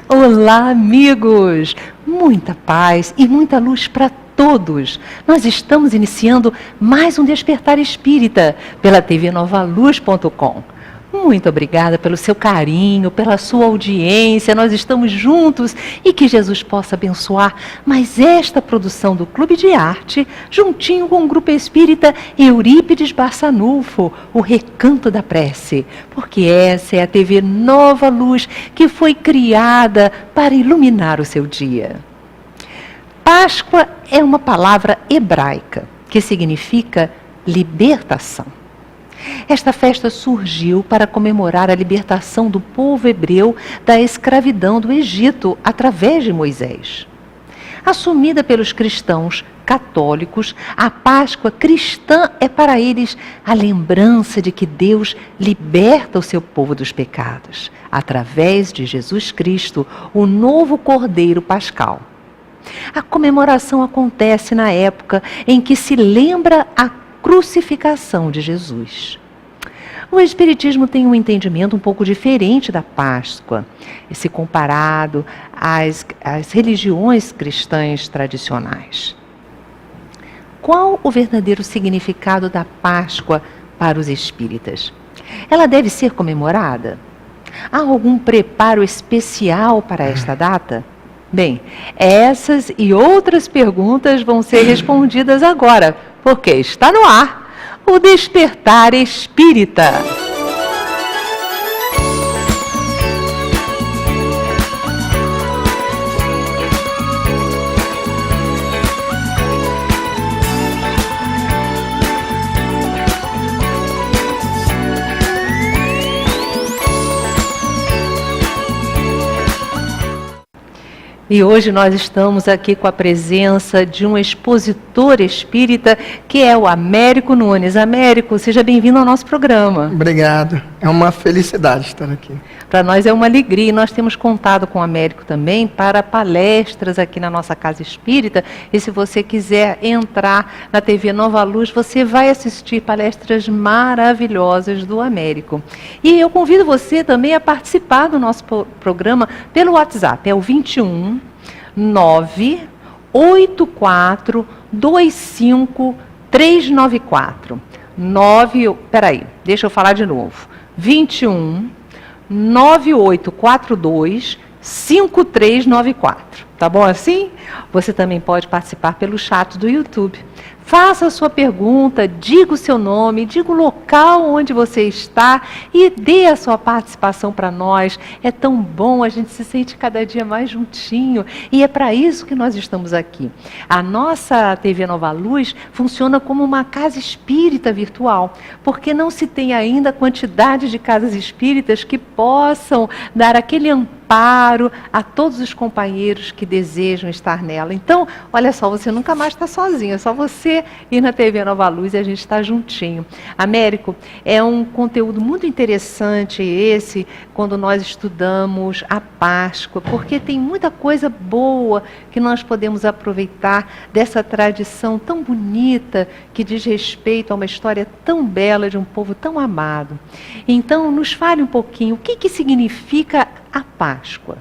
Olá, amigos! Muita paz e muita luz para todos. Nós estamos iniciando mais um Despertar Espírita pela tvnovaluz.com. Muito obrigada pelo seu carinho, pela sua audiência. Nós estamos juntos e que Jesus possa abençoar mais esta produção do Clube de Arte, juntinho com o Grupo Espírita Eurípides Barçanufo, o Recanto da Prece, porque essa é a TV Nova Luz que foi criada para iluminar o seu dia. Páscoa é uma palavra hebraica que significa libertação. Esta festa surgiu para comemorar a libertação do povo hebreu da escravidão do Egito através de Moisés. Assumida pelos cristãos católicos, a Páscoa cristã é para eles a lembrança de que Deus liberta o seu povo dos pecados, através de Jesus Cristo, o novo Cordeiro Pascal. A comemoração acontece na época em que se lembra a crucificação de Jesus. O Espiritismo tem um entendimento um pouco diferente da Páscoa, se comparado às religiões cristãs tradicionais. Qual o verdadeiro significado da Páscoa para os espíritas? Ela deve ser comemorada? Há algum preparo especial para esta data? Bem, essas e outras perguntas vão ser respondidas agora, porque está no ar o Despertar Espírita. E hoje nós estamos aqui com a presença de um expositor espírita, que é o Américo Nunes. Américo, seja bem-vindo ao nosso programa. Obrigado. É uma felicidade estar aqui. Para nós é uma alegria. E nós temos contado com o Américo também para palestras aqui na nossa Casa Espírita. E se você quiser entrar na TV Nova Luz, você vai assistir palestras maravilhosas do Américo. E eu convido você também a participar do nosso programa pelo WhatsApp. É o 21 984 25 394. Peraí, deixa eu falar de novo. 21 9842 5394. Tá bom assim? Você também pode participar pelo chat do YouTube. Faça a sua pergunta, diga o seu nome, diga o local onde você está e dê a sua participação para nós. É tão bom, a gente se sente cada dia mais juntinho e é para isso que nós estamos aqui. A nossa TV Nova Luz funciona como uma casa espírita virtual, porque não se tem ainda a quantidade de casas espíritas que possam dar aquele amparo a todos os companheiros que desejam estar nela. Então, olha só, você nunca mais está sozinho, é só você ir na TV Nova Luz e a gente está juntinho. Américo, é um conteúdo muito interessante esse, quando nós estudamos a Páscoa, porque tem muita coisa boa que nós podemos aproveitar dessa tradição tão bonita, que diz respeito a uma história tão bela de um povo tão amado. Então, nos fale um pouquinho, o que significa a Páscoa?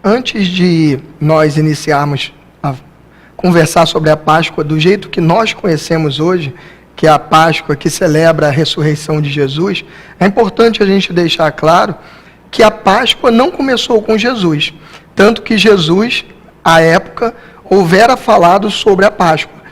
Antes de nós iniciarmos a conversar sobre a Páscoa do jeito que nós conhecemos hoje, que é a Páscoa que celebra a ressurreição de Jesus, é importante a gente deixar claro que a Páscoa não começou com Jesus. Tanto que Jesus, à época, houvera falado sobre a Páscoa.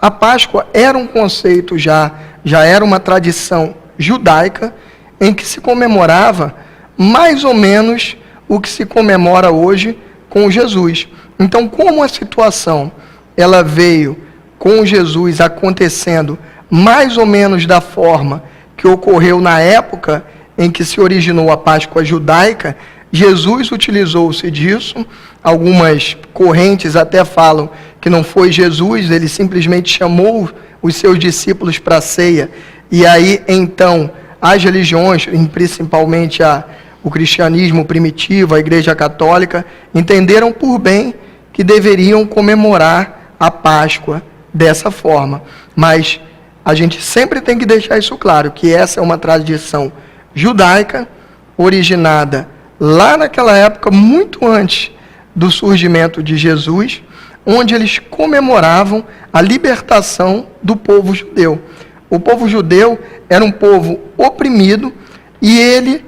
A Páscoa era um conceito já era uma tradição judaica em que se comemorava mais ou menos o que se comemora hoje com Jesus. Então, como a situação ela veio com Jesus acontecendo mais ou menos da forma que ocorreu na época em que se originou a Páscoa judaica, Jesus utilizou-se disso. Algumas correntes até falam que não foi Jesus, ele simplesmente chamou os seus discípulos para a ceia. E aí, então, as religiões, principalmente o cristianismo primitivo, a Igreja Católica, entenderam por bem que deveriam comemorar a Páscoa dessa forma. Mas a gente sempre tem que deixar isso claro, que essa é uma tradição judaica, originada lá naquela época, muito antes do surgimento de Jesus, onde eles comemoravam a libertação do povo judeu. O povo judeu era um povo oprimido e ele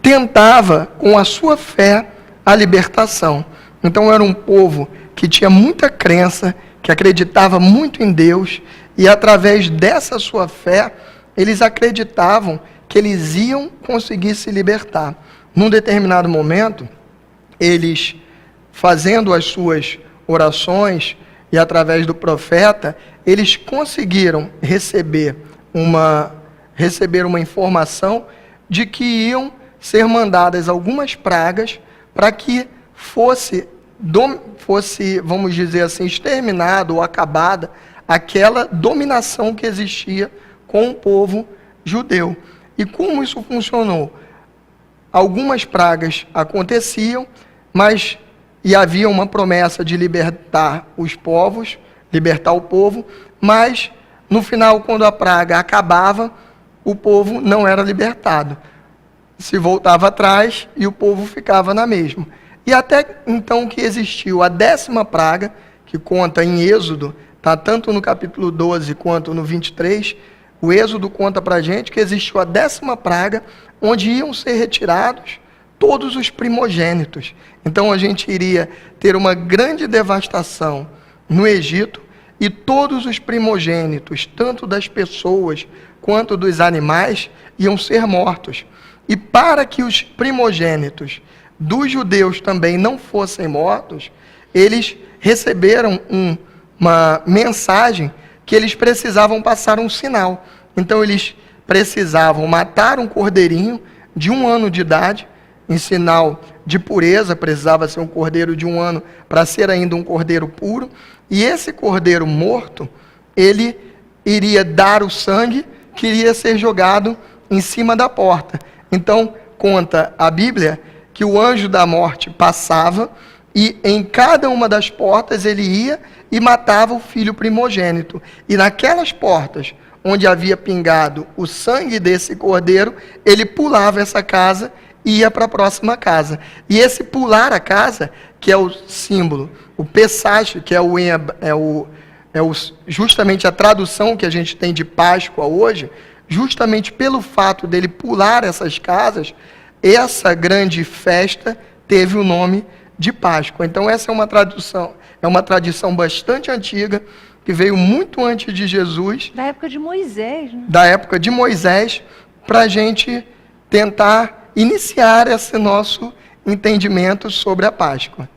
tentava, com a sua fé, a libertação. Então era um povo que tinha muita crença, que acreditava muito em Deus, e através dessa sua fé, eles acreditavam que eles iam conseguir se libertar. Num determinado momento, eles, fazendo as suas orações e através do profeta, eles conseguiram receber uma informação de que iam ser mandadas algumas pragas para que fosse, vamos dizer assim, exterminado ou acabada aquela dominação que existia com o povo judeu. E como isso funcionou? Algumas pragas aconteciam, e havia uma promessa de libertar os povos, libertar o povo, mas no final, quando a praga acabava, o povo não era libertado. Se voltava atrás e o povo ficava na mesma. E até então que existiu a 10ª praga, que conta em Êxodo, tá tanto no capítulo 12 quanto no 23, o Êxodo conta para a gente que existiu a 10ª praga, onde iam ser retirados todos os primogênitos. Então a gente iria ter uma grande devastação no Egito, e todos os primogênitos, tanto das pessoas quanto dos animais, iam ser mortos. E para que os primogênitos dos judeus também não fossem mortos, eles receberam uma mensagem que eles precisavam passar um sinal. Então eles precisavam matar um cordeirinho de 1 ano de idade, em sinal de pureza, precisava ser um cordeiro de 1 ano para ser ainda um cordeiro puro, e esse cordeiro morto, ele iria dar o sangue que iria ser jogado em cima da porta. Então, conta a Bíblia que o anjo da morte passava e em cada uma das portas ele ia e matava o filho primogênito. E naquelas portas onde havia pingado o sangue desse cordeiro, ele pulava essa casa e ia para a próxima casa. E esse pular a casa, que é o símbolo, o Pesach, que justamente a tradução que a gente tem de Páscoa hoje, justamente pelo fato dele pular essas casas, essa grande festa teve o nome de Páscoa. Então essa é uma tradição bastante antiga, que veio muito antes de Jesus. Da época de Moisés, né? Da época de Moisés, para a gente tentar iniciar esse nosso entendimento sobre a Páscoa.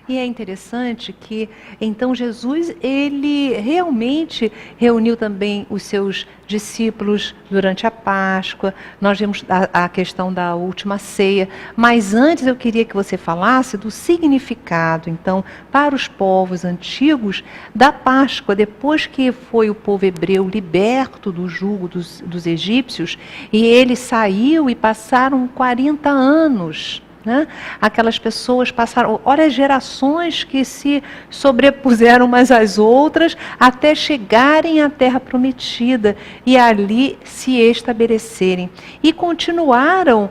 E é interessante que, então, Jesus, ele realmente reuniu também os seus discípulos durante a Páscoa. Nós vimos a questão da última ceia. Mas antes eu queria que você falasse do significado, então, para os povos antigos da Páscoa, depois que foi o povo hebreu liberto do jugo dos egípcios, e ele saiu e passaram 40 anos... né? Aquelas pessoas passaram, olha as gerações que se sobrepuseram umas às outras até chegarem à terra prometida e ali se estabelecerem. E continuaram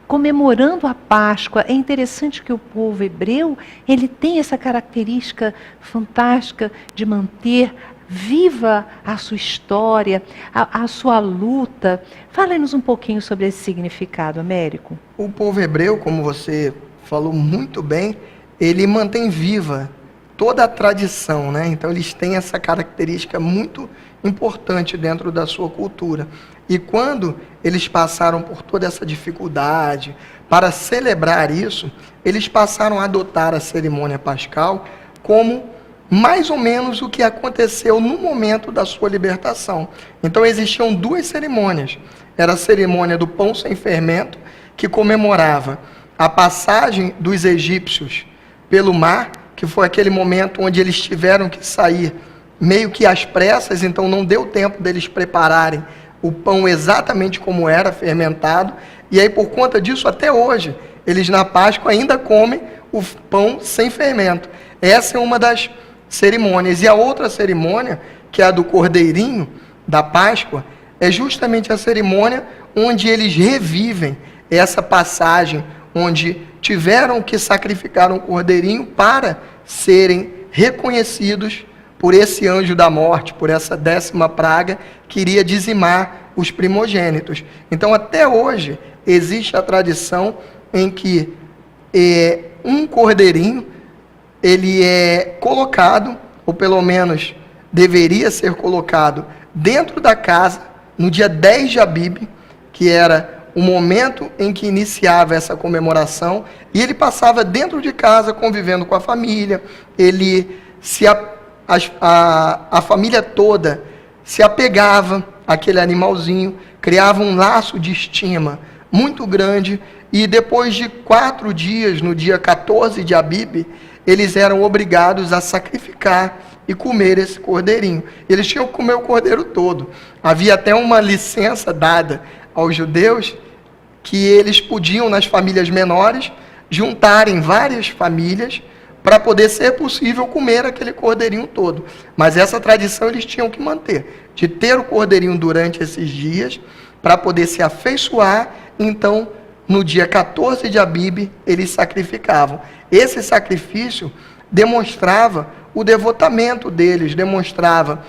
comemorando a Páscoa. É interessante que o povo hebreu, ele tem essa característica fantástica de manter viva a sua história, a sua luta. Fala-nos um pouquinho sobre esse significado, Américo. O povo hebreu, como você falou muito bem, ele mantém viva toda a tradição, né? Então eles têm essa característica muito importante dentro da sua cultura. E quando eles passaram por toda essa dificuldade, para celebrar isso, eles passaram a adotar a cerimônia pascal como mais ou menos o que aconteceu no momento da sua libertação. Então existiam 2 cerimônias. Era a cerimônia do pão sem fermento, que comemorava a passagem dos egípcios pelo mar, que foi aquele momento onde eles tiveram que sair meio que às pressas, então não deu tempo deles prepararem o pão exatamente como era, fermentado. E aí, por conta disso, até hoje, eles na Páscoa ainda comem o pão sem fermento. Essa é uma das cerimônias. E a outra cerimônia, que é a do cordeirinho da Páscoa, é justamente a cerimônia onde eles revivem essa passagem onde tiveram que sacrificar um cordeirinho para serem reconhecidos por esse anjo da morte, por essa 10ª praga que iria dizimar os primogênitos. Então, até hoje, existe a tradição em que um cordeirinho, ele é colocado, ou pelo menos deveria ser colocado, dentro da casa, no dia 10 de Abib, que era o momento em que iniciava essa comemoração, e ele passava dentro de casa, convivendo com a família, a família toda se apegava àquele animalzinho, criava um laço de estima muito grande, e depois de 4 dias, no dia 14 de Abib, eles eram obrigados a sacrificar e comer esse cordeirinho. Eles tinham que comer o cordeiro todo. Havia até uma licença dada aos judeus, que eles podiam, nas famílias menores, juntarem várias famílias para poder ser possível comer aquele cordeirinho todo. Mas essa tradição eles tinham que manter, de ter o cordeirinho durante esses dias, para poder se afeiçoar. Então, no dia 14 de Abib, eles sacrificavam. Esse sacrifício demonstrava o devotamento deles, demonstrava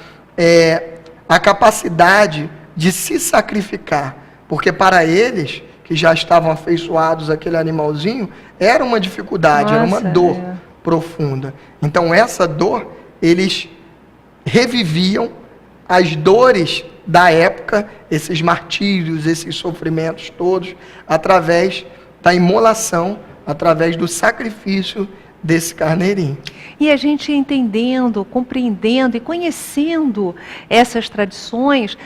a capacidade de se sacrificar, porque para eles, que já estavam afeiçoados àquele animalzinho, era uma dificuldade, era uma dor profunda. Então, essa dor, eles reviviam as dores da época, esses martírios, esses sofrimentos todos, através da imolação, através do sacrifício desse carneirinho. E a gente entendendo, compreendendo e conhecendo essas tradições,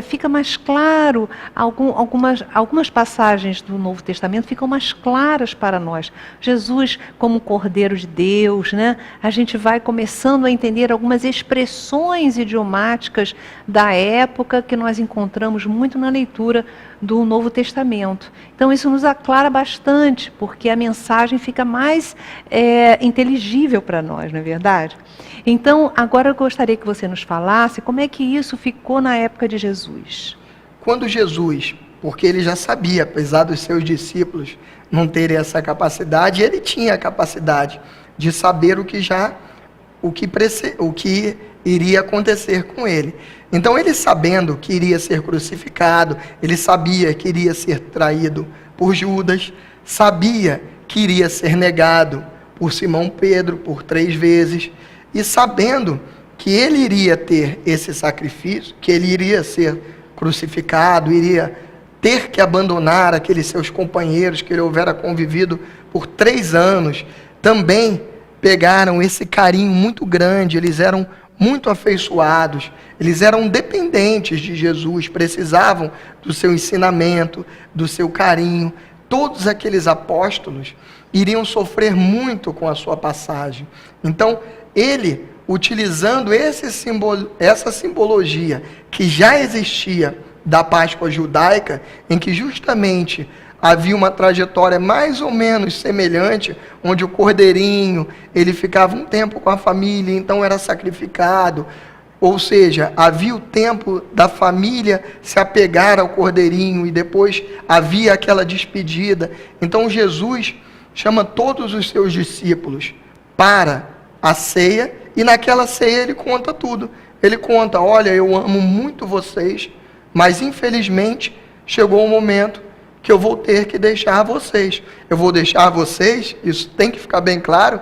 fica mais claro, algumas passagens do Novo Testamento ficam mais claras para nós. Jesus como Cordeiro de Deus, né? A gente vai começando a entender algumas expressões idiomáticas da época que nós encontramos muito na leitura do Novo Testamento. Então isso nos aclara bastante, porque a mensagem fica mais inteligível para nós, não é verdade? Então, agora eu gostaria que você nos falasse como é que isso ficou na época de Jesus. Quando Jesus, porque ele já sabia, apesar dos seus discípulos não terem essa capacidade, ele tinha a capacidade de saber o que iria acontecer com ele. Então, ele sabendo que iria ser crucificado, ele sabia que iria ser traído por Judas, sabia que iria ser negado por Simão Pedro por 3 vezes, e sabendo que ele iria ter esse sacrifício, que ele iria ser crucificado, iria ter que abandonar aqueles seus companheiros que ele houvera convivido por 3 anos, também pegaram esse carinho muito grande, eles eram muito afeiçoados, eles eram dependentes de Jesus, precisavam do seu ensinamento, do seu carinho. Todos aqueles apóstolos iriam sofrer muito com a sua passagem. Então, ele, utilizando essa simbologia que já existia da Páscoa judaica, em que justamente havia uma trajetória mais ou menos semelhante, onde o cordeirinho, ele ficava um tempo com a família, então era sacrificado, ou seja, havia o tempo da família se apegar ao cordeirinho e depois havia aquela despedida. Então Jesus chama todos os seus discípulos para a ceia e naquela ceia ele conta tudo. Ele conta, olha, eu amo muito vocês, mas infelizmente chegou o momento que eu vou ter que deixar vocês. Eu vou deixar vocês, isso tem que ficar bem claro,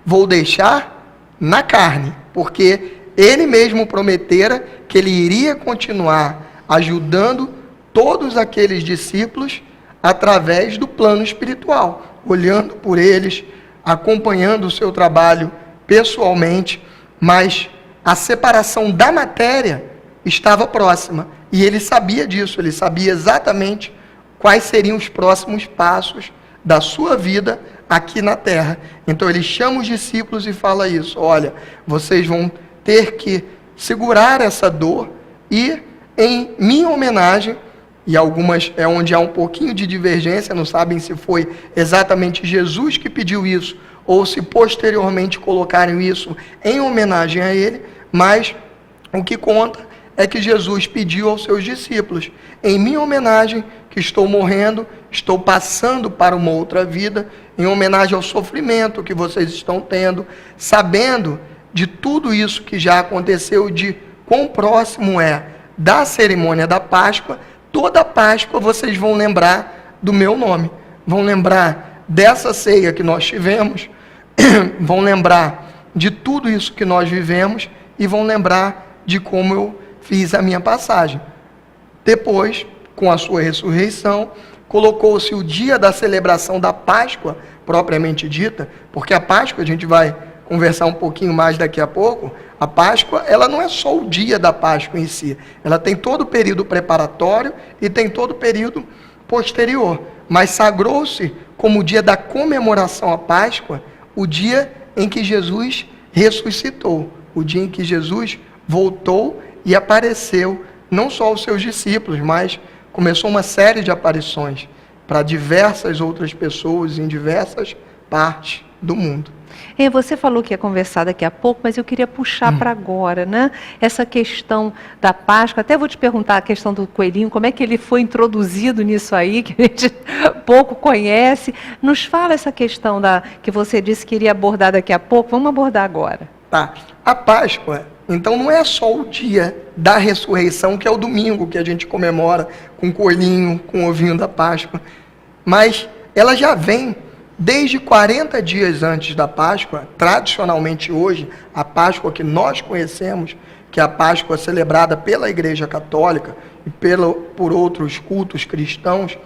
vou deixar na carne, porque ele mesmo prometera que ele iria continuar ajudando todos aqueles discípulos através do plano espiritual, olhando por eles, acompanhando o seu trabalho pessoalmente, mas a separação da matéria estava próxima, e ele sabia disso, ele sabia exatamente quais seriam os próximos passos da sua vida aqui na terra. Então ele chama os discípulos e fala isso, olha, vocês vão ter que segurar essa dor e, em minha homenagem, e algumas é onde há um pouquinho de divergência, não sabem se foi exatamente Jesus que pediu isso, ou se posteriormente colocaram isso em homenagem a ele, mas o que conta é que Jesus pediu aos seus discípulos: em minha homenagem, que estou morrendo, estou passando para uma outra vida, em homenagem ao sofrimento que vocês estão tendo, sabendo de tudo isso que já aconteceu, de quão próximo é da cerimônia da Páscoa, toda Páscoa vocês vão lembrar do meu nome, vão lembrar dessa ceia que nós tivemos, vão lembrar de tudo isso que nós vivemos e vão lembrar de como eu fiz a minha passagem. Depois, com a sua ressurreição, colocou-se o dia da celebração da Páscoa, propriamente dita, porque a Páscoa, a gente vai conversar um pouquinho mais daqui a pouco, a Páscoa, ela não é só o dia da Páscoa em si, ela tem todo o período preparatório e tem todo o período posterior, mas sagrou-se como o dia da comemoração à Páscoa, o dia em que Jesus ressuscitou, o dia em que Jesus voltou e apareceu, não só aos seus discípulos, mas começou uma série de aparições para diversas outras pessoas em diversas partes do mundo. Você falou que ia conversar daqui a pouco, mas eu queria puxar para agora, né? Essa questão da Páscoa. Até vou te perguntar a questão do coelhinho, como é que ele foi introduzido nisso aí, que a gente pouco conhece. Nos fala essa questão que você disse que iria abordar daqui a pouco. Vamos abordar agora. Tá. A Páscoa, então, não é só o dia da ressurreição, que é o domingo que a gente comemora com o coelhinho, com o ovinho da Páscoa, mas ela já vem desde 40 dias antes da Páscoa. Tradicionalmente hoje, a Páscoa que nós conhecemos, que é a Páscoa celebrada pela Igreja Católica e por outros cultos cristãos,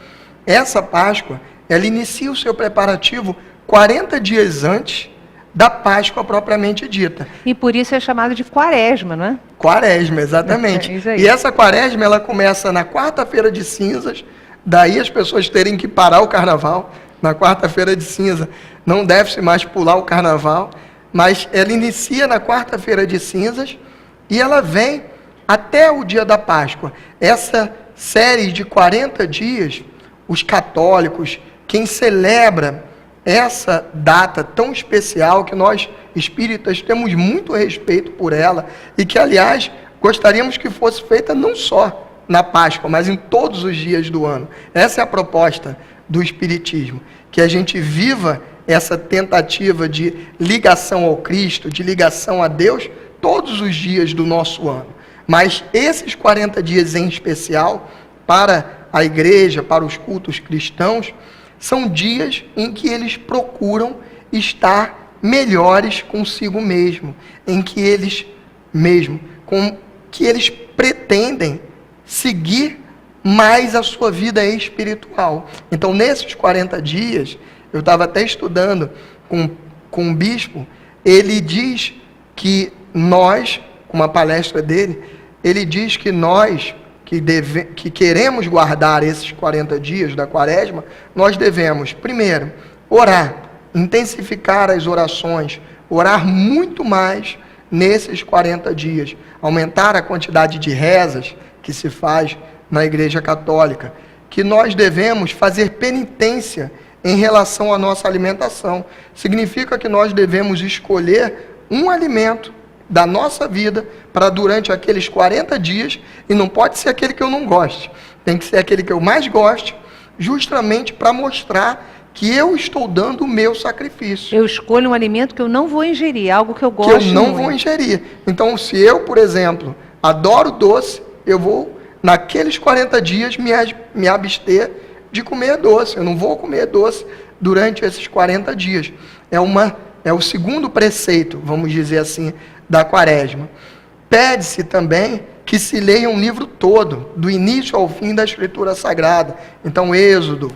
essa Páscoa, ela inicia o seu preparativo 40 dias antes da Páscoa propriamente dita. E por isso é chamado de Quaresma, não é? Quaresma, exatamente. E essa Quaresma, ela começa na quarta-feira de cinzas, daí as pessoas terem que parar o carnaval. Na quarta-feira de cinza não deve-se mais pular o carnaval, mas ela inicia na quarta-feira de cinzas e ela vem até o dia da Páscoa. Essa série de 40 dias, os católicos, quem celebra essa data tão especial, que nós espíritas temos muito respeito por ela, e que, aliás, gostaríamos que fosse feita não só na Páscoa, mas em todos os dias do ano. Essa é a proposta do Espiritismo, que a gente viva essa tentativa de ligação ao Cristo, de ligação a Deus, todos os dias do nosso ano. Mas esses 40 dias em especial, para a igreja, para os cultos cristãos, são dias em que eles procuram estar melhores consigo mesmo, em que eles pretendem seguir mais a sua vida espiritual. Então, nesses 40 dias, eu estava até estudando com um bispo, ele diz que nós, com uma palestra dele, ele diz que nós, que queremos guardar esses 40 dias da Quaresma, nós devemos, primeiro, orar, intensificar as orações, orar muito mais nesses 40 dias, aumentar a quantidade de rezas que se faz na Igreja Católica, que nós devemos fazer penitência em relação à nossa alimentação. Significa que nós devemos escolher um alimento da nossa vida para durante aqueles 40 dias, e não pode ser aquele que eu não goste, tem que ser aquele que eu mais goste, justamente para mostrar que eu estou dando o meu sacrifício. Eu escolho um alimento que eu não vou ingerir, algo que eu gosto muito. Que eu não vou ingerir. Então, se eu, por exemplo, adoro doce, eu vou, naqueles 40 dias, me abster de comer doce. Eu não vou comer doce durante esses 40 dias. É o segundo preceito, vamos dizer assim, da Quaresma. Pede-se também que se leia um livro todo, do início ao fim da Escritura Sagrada. Então, Êxodo,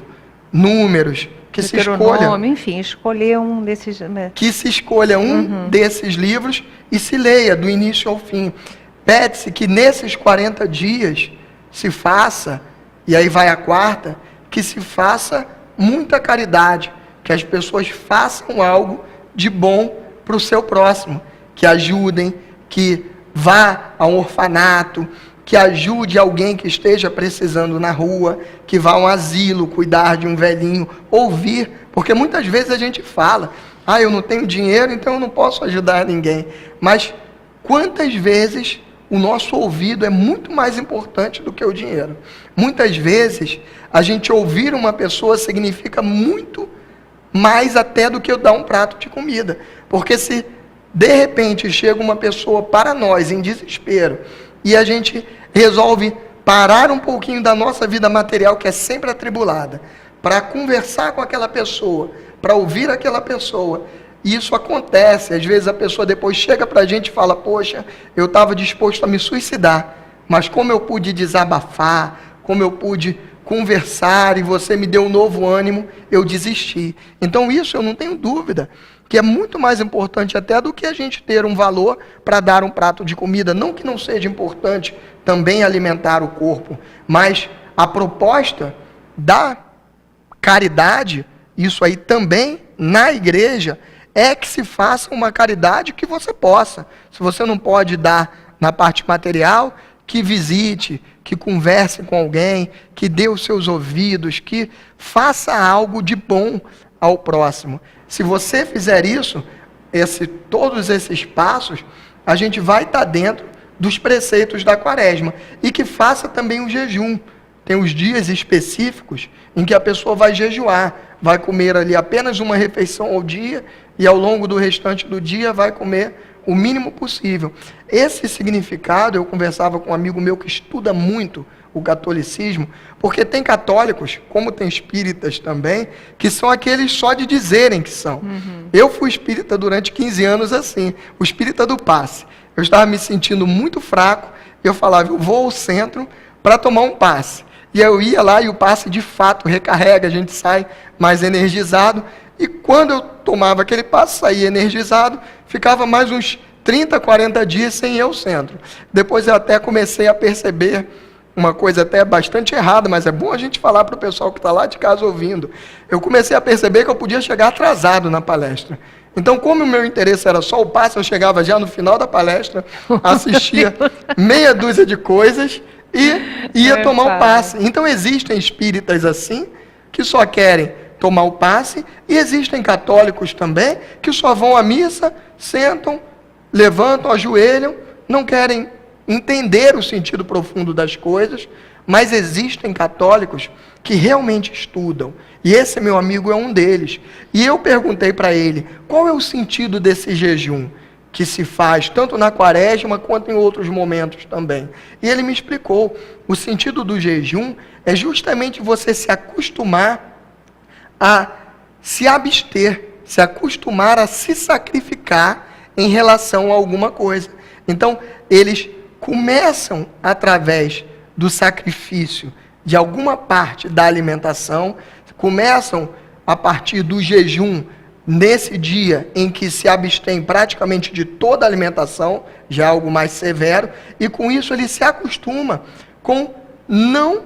Números, que se escolha, enfim, escolher um desses. Que se escolha um desses livros e se leia do início ao fim. Pede-se que nesses 40 dias se faça, e aí vai a quarta, que se faça muita caridade, que as pessoas façam algo de bom para o seu próximo, que ajudem, que vá a um orfanato, que ajude alguém que esteja precisando na rua, que vá a um asilo, cuidar de um velhinho, ouvir, porque muitas vezes a gente fala, eu não tenho dinheiro, então eu não posso ajudar ninguém. Mas quantas vezes o nosso ouvido é muito mais importante do que o dinheiro. Muitas vezes, a gente ouvir uma pessoa significa muito mais até do que eu dar um prato de comida. Porque se de repente chega uma pessoa para nós em desespero e a gente resolve parar um pouquinho da nossa vida material, que é sempre atribulada, para conversar com aquela pessoa, para ouvir aquela pessoa, isso acontece. Às vezes a pessoa depois chega para a gente e fala: poxa, eu estava disposto a me suicidar, mas como eu pude desabafar, como eu pude conversar e você me deu um novo ânimo, eu desisti. Então isso eu não tenho dúvida, que é muito mais importante até do que a gente ter um valor para dar um prato de comida. Não que não seja importante também alimentar o corpo, mas a proposta da caridade, isso aí também na igreja, é que se faça uma caridade que você possa. Se você não pode dar na parte material, que visite, que converse com alguém, que dê os seus ouvidos, que faça algo de bom ao próximo. Se você fizer isso, todos esses passos, a gente vai estar dentro dos preceitos da quaresma. E que faça também o jejum. Tem os dias específicos em que a pessoa vai jejuar, vai comer ali apenas uma refeição ao dia e ao longo do restante do dia vai comer o mínimo possível. Esse significado, eu conversava com um amigo meu que estuda muito o catolicismo, porque tem católicos, como tem espíritas também, que são aqueles só de dizerem que são. Eu fui espírita durante 15 anos assim, o espírita do passe. Eu estava me sentindo muito fraco, eu falava: eu vou ao centro para tomar um passe. E eu ia lá e o passe de fato recarrega, a gente sai mais energizado. E quando eu tomava aquele passe, saía energizado, ficava mais uns 30, 40 dias sem ir ao centro. Depois eu até comecei a perceber uma coisa até bastante errada, mas é bom a gente falar para o pessoal que está lá de casa ouvindo. Eu comecei a perceber que eu podia chegar atrasado na palestra. Então, como o meu interesse era só o passe, eu chegava já no final da palestra, assistia meia dúzia de coisas e ia tomar o passe. Então, existem espíritas assim, que só querem tomar o passe, e existem católicos também, que só vão à missa, sentam, levantam, ajoelham, não querem entender o sentido profundo das coisas, mas existem católicos que realmente estudam, e esse meu amigo é um deles. E eu perguntei para ele, qual é o sentido desse jejum que se faz tanto na quaresma quanto em outros momentos também? E ele me explicou, o sentido do jejum é justamente você se acostumar a se abster, se acostumar a se sacrificar em relação a alguma coisa. Então, eles começam através do sacrifício de alguma parte da alimentação, começam a partir do jejum, nesse dia em que se abstém praticamente de toda a alimentação, já é algo mais severo, e com isso ele se acostuma com não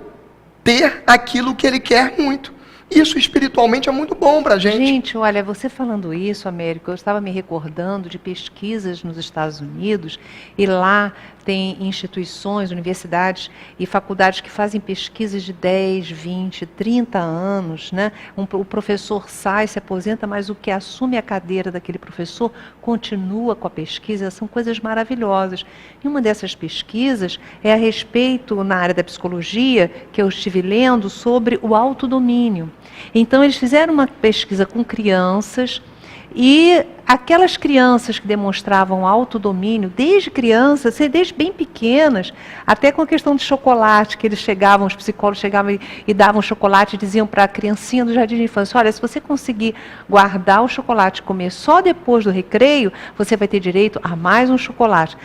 ter aquilo que ele quer muito. Isso espiritualmente é muito bom para a gente. Gente, olha, você falando isso, Américo, eu estava me recordando de pesquisas nos Estados Unidos, e lá tem instituições, universidades e faculdades que fazem pesquisas de 10, 20, 30 anos, né? O professor sai, se aposenta, mas o que assume a cadeira daquele professor continua com a pesquisa. São coisas maravilhosas. E uma dessas pesquisas é a respeito, na área da psicologia, que eu estive lendo, sobre o autodomínio. Então, eles fizeram uma pesquisa com crianças, e aquelas crianças que demonstravam autodomínio desde crianças, desde bem pequenas, até com a questão de chocolate, que eles chegavam, os psicólogos chegavam e davam chocolate e diziam para a criancinha do jardim de infância: olha, se você conseguir guardar o chocolate e comer só depois do recreio, você vai ter direito a mais um chocolate.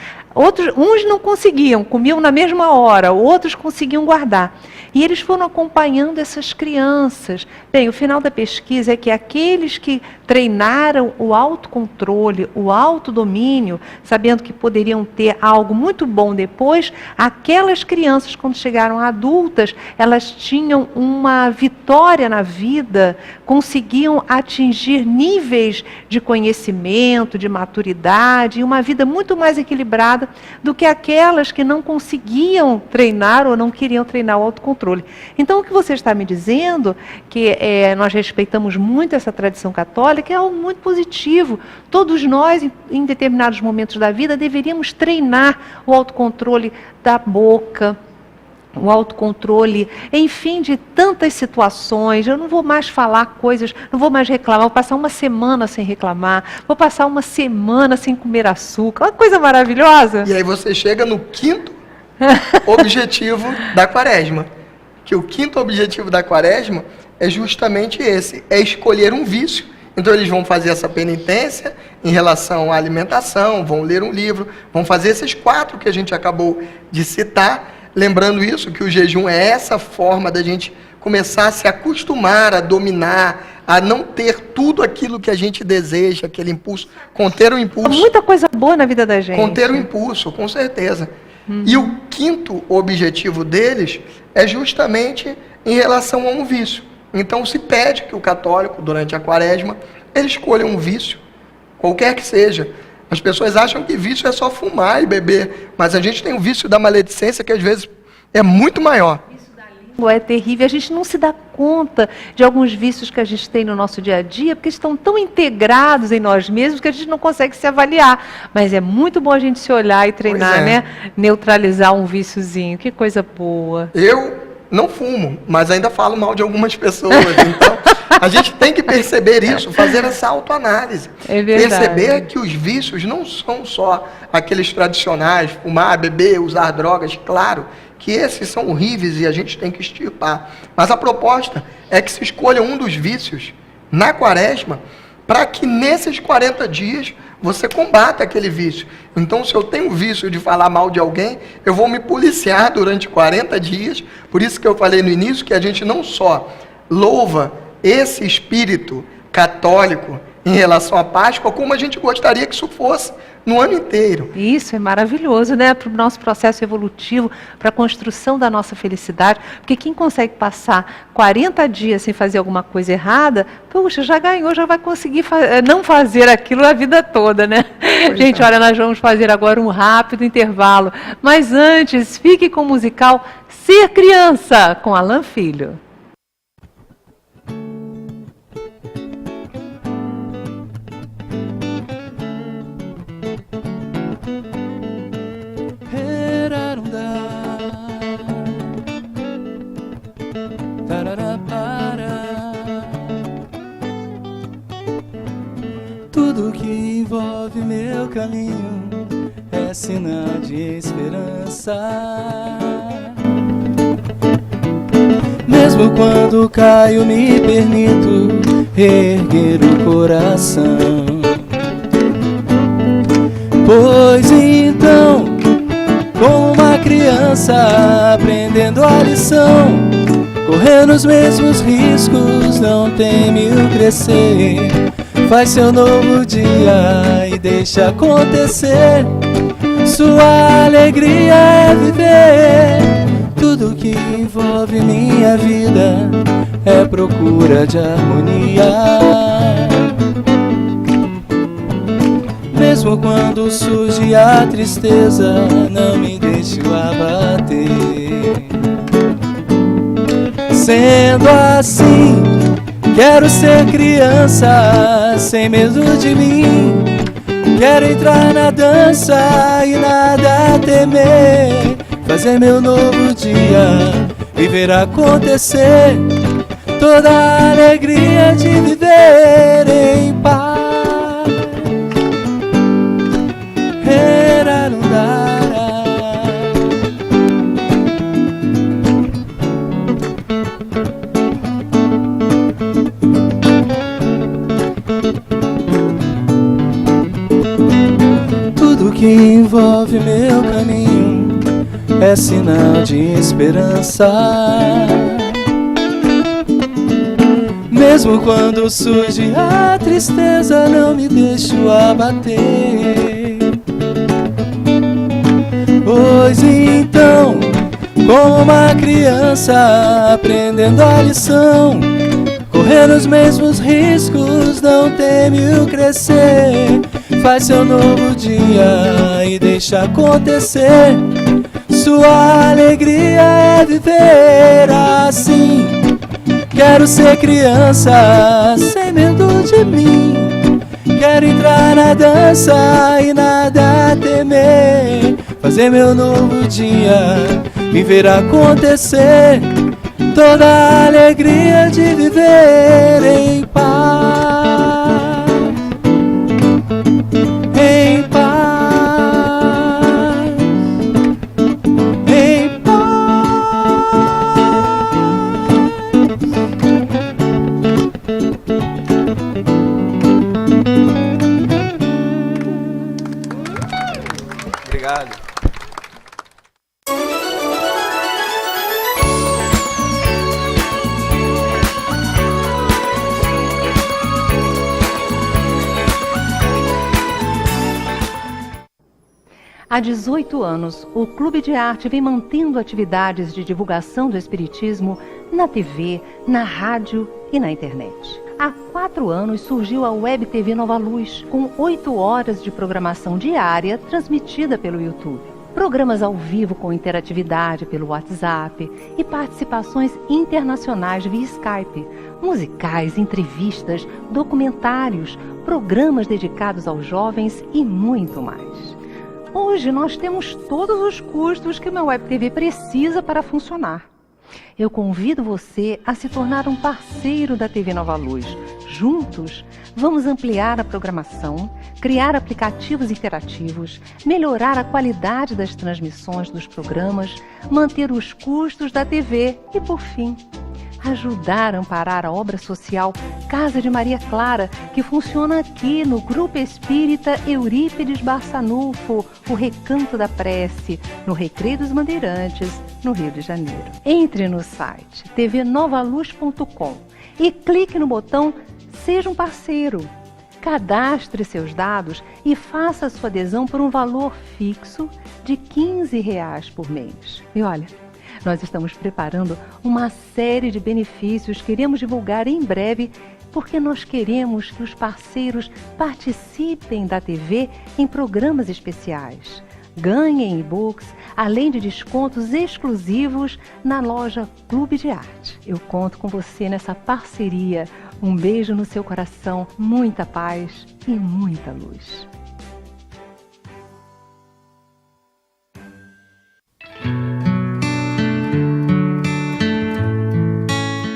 Uns não conseguiam, comiam na mesma hora, outros conseguiam guardar. E eles foram acompanhando essas crianças. Bem, o final da pesquisa é que aqueles que treinaram o autocontrole, o autodomínio, sabendo que poderiam ter algo muito bom depois, aquelas crianças, quando chegaram adultas, elas tinham uma vitória na vida, conseguiam atingir níveis de conhecimento, de maturidade, e uma vida muito mais equilibrada treinada do que aquelas que não conseguiam treinar ou não queriam treinar o autocontrole. Então, o que você está me dizendo, que nós respeitamos muito essa tradição católica, é algo muito positivo. Todos nós, em determinados momentos da vida, deveríamos treinar o autocontrole da boca, o autocontrole, enfim, de tantas situações. Eu não vou mais falar coisas, não vou mais reclamar, vou passar uma semana sem reclamar, vou passar uma semana sem comer açúcar, uma coisa maravilhosa. E aí você chega no quinto objetivo da quaresma, que o quinto objetivo da quaresma é justamente esse, é escolher um vício. Então eles vão fazer essa penitência em relação à alimentação, vão ler um livro, vão fazer esses 4 que a gente acabou de citar. Lembrando isso, que o jejum é essa forma da gente começar a se acostumar, a dominar, a não ter tudo aquilo que a gente deseja, aquele impulso, conter o impulso. Muita coisa boa na vida da gente. Conter o impulso, com certeza. E o quinto objetivo deles é justamente em relação a um vício. Então se pede que o católico, durante a quaresma, ele escolha um vício, qualquer que seja. As pessoas acham que vício é só fumar e beber, mas a gente tem o vício da maledicência, que às vezes é muito maior. Isso da língua é terrível, a gente não se dá conta de alguns vícios que a gente tem no nosso dia a dia, porque estão tão integrados em nós mesmos que a gente não consegue se avaliar. Mas é muito bom a gente se olhar e treinar, né? Neutralizar um viciozinho, que coisa boa. Eu não fumo, mas ainda falo mal de algumas pessoas, então a gente tem que perceber isso, fazer essa autoanálise. É verdade. Perceber que os vícios não são só aqueles tradicionais, fumar, beber, usar drogas, claro, que esses são horríveis e a gente tem que extirpar. Mas a proposta é que se escolha um dos vícios na quaresma, para que nesses 40 dias você combata aquele vício. Então, se eu tenho o vício de falar mal de alguém, eu vou me policiar durante 40 dias. Por isso que eu falei no início que a gente não só louva esse espírito católico em relação à Páscoa, como a gente gostaria que isso fosse no ano inteiro. Isso é maravilhoso, né? Para o nosso processo evolutivo, para a construção da nossa felicidade. Porque quem consegue passar 40 dias sem fazer alguma coisa errada, puxa, já ganhou, já vai conseguir não fazer aquilo a vida toda, né? Gente, olha, nós vamos fazer agora um rápido intervalo. Mas antes, fique com o musical Ser Criança, com Alan Filho. Tudo que envolve meu caminho é sinal de esperança. Mesmo quando caio, me permito erguer o coração. Pois então, como uma criança aprendendo a lição, correndo os mesmos riscos, não teme o crescer. Faz seu novo dia e deixa acontecer. Sua alegria é viver. Tudo que envolve minha vida é procura de harmonia. Mesmo quando surge a tristeza, não me deixo abater. Sendo assim, quero ser criança, sem medo de mim. Quero entrar na dança e nada temer. Fazer meu novo dia e ver acontecer. Toda a alegria de viver em paz. Tudo que envolve meu caminho é sinal de esperança. Mesmo quando surge a tristeza, não me deixo abater. Pois então, como uma criança aprendendo a lição, correndo os mesmos riscos, não teme o crescer. Faz seu novo dia e deixa acontecer. Sua alegria é viver assim. Quero ser criança sem medo de mim. Quero entrar na dança e nada temer. Fazer meu novo dia e ver acontecer. Toda a alegria de viver em paz. Em paz. Em Obrigado. Há 18 anos, o Clube de Arte vem mantendo atividades de divulgação do Espiritismo na TV, na rádio e na internet. Há 4 anos surgiu a Web TV Nova Luz, com 8 horas de programação diária transmitida pelo YouTube. Programas ao vivo com interatividade pelo WhatsApp e participações internacionais via Skype, musicais, entrevistas, documentários, programas dedicados aos jovens e muito mais. Hoje nós temos todos os custos que uma Web TV precisa para funcionar. Eu convido você a se tornar um parceiro da TV Nova Luz. Juntos, vamos ampliar a programação, criar aplicativos interativos, melhorar a qualidade das transmissões dos programas, manter os custos da TV e, por fim, ajudar a amparar a obra social Casa de Maria Clara, que funciona aqui no Grupo Espírita Eurípides Barçanufo, o Recanto da Prece, no Recreio dos Bandeirantes, no Rio de Janeiro. Entre no site tvnovaluz.com e clique no botão Seja um Parceiro. Cadastre seus dados e faça sua adesão por um valor fixo de R$ 15 por mês. E olha, nós estamos preparando uma série de benefícios que iremos divulgar em breve, porque nós queremos que os parceiros participem da TV em programas especiais. Ganhem e-books, além de descontos exclusivos na loja Clube de Arte. Eu conto com você nessa parceria. Um beijo no seu coração, muita paz e muita luz.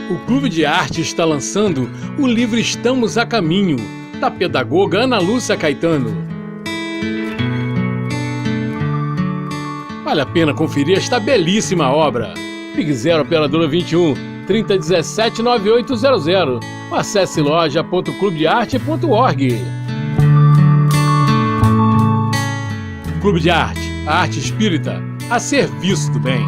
O Clube de Arte está lançando o livro Estamos a Caminho, da pedagoga Ana Lúcia Caetano. Vale a pena conferir esta belíssima obra. Ligue 0 operadora 21 3017 9800. Acesse loja.clubedearte.org. Clube de Arte, a arte espírita a serviço do bem.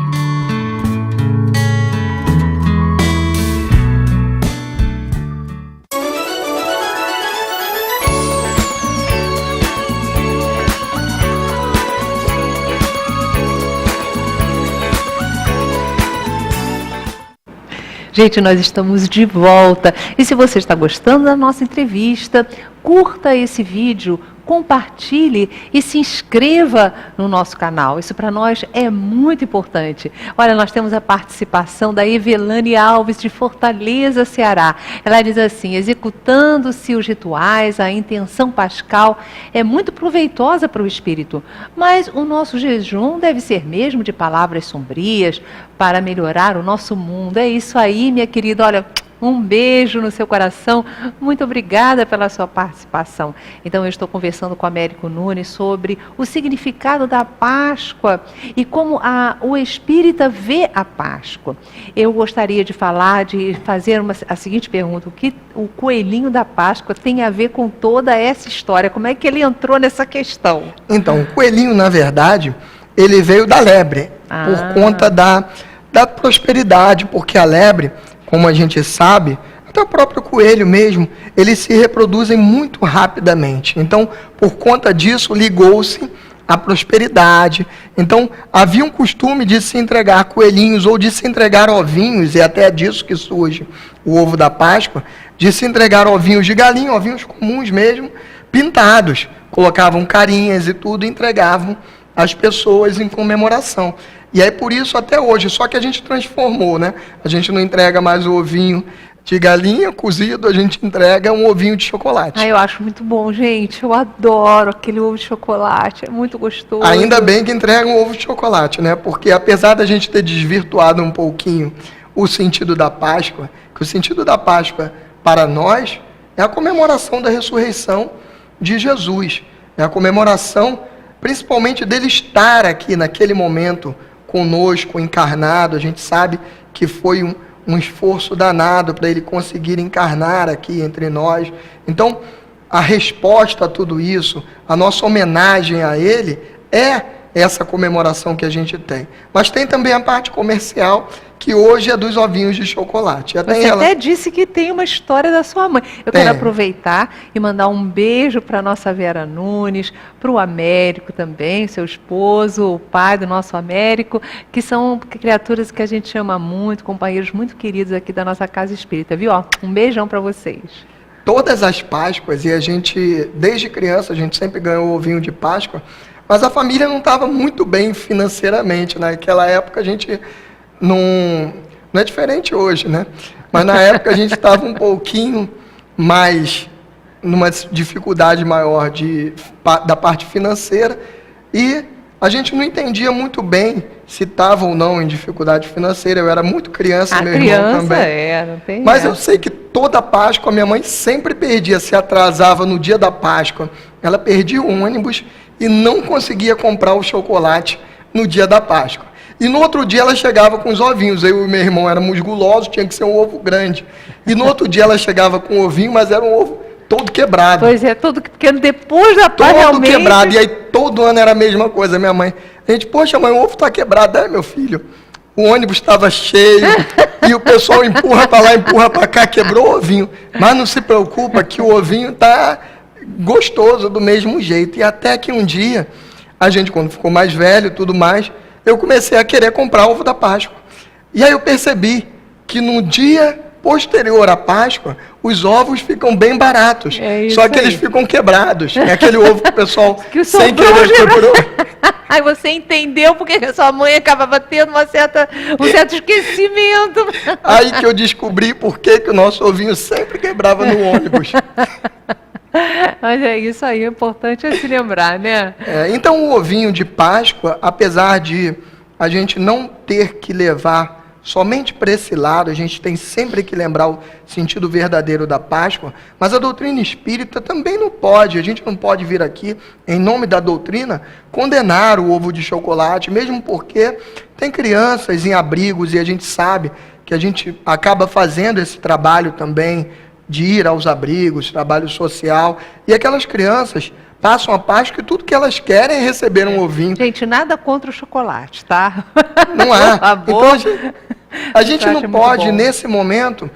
Gente, nós estamos de volta. E se você está gostando da nossa entrevista, curta esse vídeo, compartilhe e se inscreva no nosso canal. Isso para nós é muito importante. Olha, nós temos a participação da Evelane Alves, de Fortaleza, Ceará. Ela diz assim: executando-se os rituais, a intenção pascal é muito proveitosa para o espírito, mas o nosso jejum deve ser mesmo de palavras sombrias para melhorar o nosso mundo. É isso aí, minha querida. Olha, um beijo no seu coração. Muito obrigada pela sua participação. Então, eu estou conversando com a Américo Nunes sobre o significado da Páscoa e como o espírita vê a Páscoa. Eu gostaria de fazer a seguinte pergunta: o que o coelhinho da Páscoa tem a ver com toda essa história? Como é que ele entrou nessa questão? Então, o coelhinho, na verdade, ele veio da lebre, por conta da prosperidade, porque a lebre, como a gente sabe, até o próprio coelho mesmo, eles se reproduzem muito rapidamente. Então, por conta disso, ligou-se à prosperidade. Então, havia um costume de se entregar coelhinhos ou de se entregar ovinhos, e até disso que surge o ovo da Páscoa, de se entregar ovinhos de galinha, ovinhos comuns mesmo, pintados, colocavam carinhas e tudo, e entregavam às pessoas em comemoração. E aí por isso até hoje, só que a gente transformou, né? A gente não entrega mais o ovinho de galinha cozido, a gente entrega um ovinho de chocolate. Ah, eu acho muito bom, gente. Eu adoro aquele ovo de chocolate, é muito gostoso. Ainda bem que entregam ovo de chocolate, né? Porque apesar da gente ter desvirtuado um pouquinho o sentido da Páscoa, que o sentido da Páscoa para nós é a comemoração da ressurreição de Jesus. É a comemoração, principalmente dele estar aqui naquele momento conosco, encarnado. A gente sabe que foi um esforço danado para ele conseguir encarnar aqui entre nós. Então, a resposta a tudo isso, a nossa homenagem a ele, é essa comemoração que a gente tem. Mas tem também a parte comercial, que hoje é dos ovinhos de chocolate. Você até disse que tem uma história da sua mãe. Eu quero aproveitar e mandar um beijo para a nossa Vera Nunes, para o Américo também, seu esposo, o pai do nosso Américo, que são criaturas que a gente ama muito, companheiros muito queridos aqui da nossa Casa Espírita, viu? Ó, um beijão para vocês. Todas as Páscoas, e a gente, desde criança, a gente sempre ganhou o ovinho de Páscoa, mas a família não estava muito bem financeiramente. Naquela época a gente não é diferente hoje, né? Mas na época a gente estava um pouquinho mais, numa dificuldade maior da parte financeira, e a gente não entendia muito bem se estava ou não em dificuldade financeira. Eu era muito criança, meu irmão também. Não tem Mas eu sei que toda Páscoa minha mãe sempre perdia, se atrasava no dia da Páscoa. Ela perdia o ônibus e não conseguia comprar o chocolate no dia da Páscoa. E no outro dia ela chegava com os ovinhos. Eu e meu irmão éramos gulosos, tinha que ser um ovo grande. E no outro dia ela chegava com o ovinho, mas era um ovo todo quebrado. Pois é, todo pequeno, depois da Páscoa todo quebrado. E aí todo ano era a mesma coisa. Minha mãe, a gente, poxa mãe, o ovo está quebrado. É, meu filho, o ônibus estava cheio e o pessoal empurra para lá, empurra para cá, quebrou o ovinho. Mas não se preocupa que o ovinho está gostoso do mesmo jeito. E até que um dia, a gente quando ficou mais velho e tudo mais, eu comecei a querer comprar ovo da Páscoa. E aí eu percebi que no dia posterior à Páscoa, os ovos ficam bem baratos. Só que eles ficam quebrados. É aquele ovo que o pessoal que sem querer quebrou. Aí você entendeu porque a sua mãe acabava tendo um certo esquecimento. Aí que eu descobri por que o nosso ovinho sempre quebrava no ônibus. Mas é isso aí, o importante é se lembrar, né? Então o ovinho de Páscoa, apesar de a gente não ter que levar somente para esse lado, a gente tem sempre que lembrar o sentido verdadeiro da Páscoa, mas a doutrina espírita também não pode, a gente não pode vir aqui, em nome da doutrina, condenar o ovo de chocolate, mesmo porque tem crianças em abrigos e a gente sabe que a gente acaba fazendo esse trabalho também, de ir aos abrigos, trabalho social, e aquelas crianças passam a Páscoa e tudo que elas querem é receber um ovinho. Gente, nada contra o chocolate, tá? Não há. Então a gente não pode, nesse momento,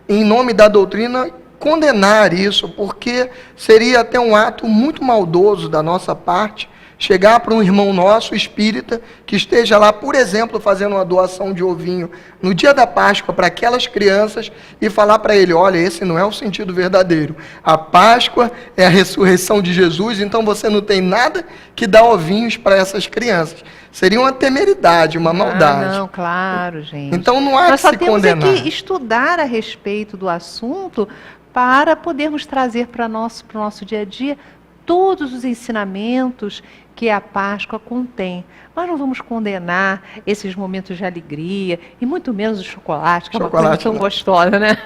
em nome da doutrina, condenar isso, porque seria até um ato muito maldoso da nossa parte, chegar para um irmão nosso, espírita, que esteja lá, por exemplo, fazendo uma doação de ovinho no dia da Páscoa para aquelas crianças e falar para ele, olha, esse não é o sentido verdadeiro. A Páscoa é a ressurreição de Jesus, então você não tem nada que dar ovinhos para essas crianças. Seria uma temeridade, uma maldade. Não, claro, gente. Então não há que se condenar. Nós só temos que estudar a respeito do assunto para podermos trazer para o nosso dia a dia todos os ensinamentos que a Páscoa contém. Nós não vamos condenar esses momentos de alegria, e muito menos o chocolate, que é uma coisa tão gostosa, né?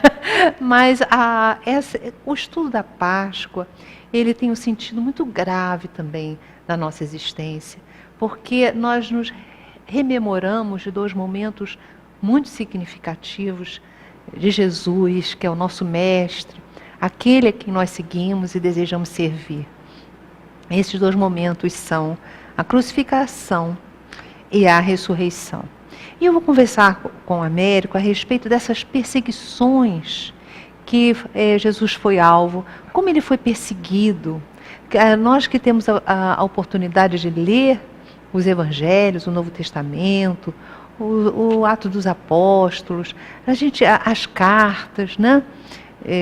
Mas o estudo da Páscoa, ele tem um sentido muito grave também na nossa existência, porque nós nos rememoramos de dois momentos muito significativos de Jesus, que é o nosso mestre, aquele a quem nós seguimos e desejamos servir. Esses dois momentos são a crucificação e a ressurreição. E eu vou conversar com o Américo a respeito dessas perseguições que Jesus foi alvo, como ele foi perseguido. Nós que temos a oportunidade de ler os Evangelhos, o Novo Testamento, o Ato dos Apóstolos, as cartas, né?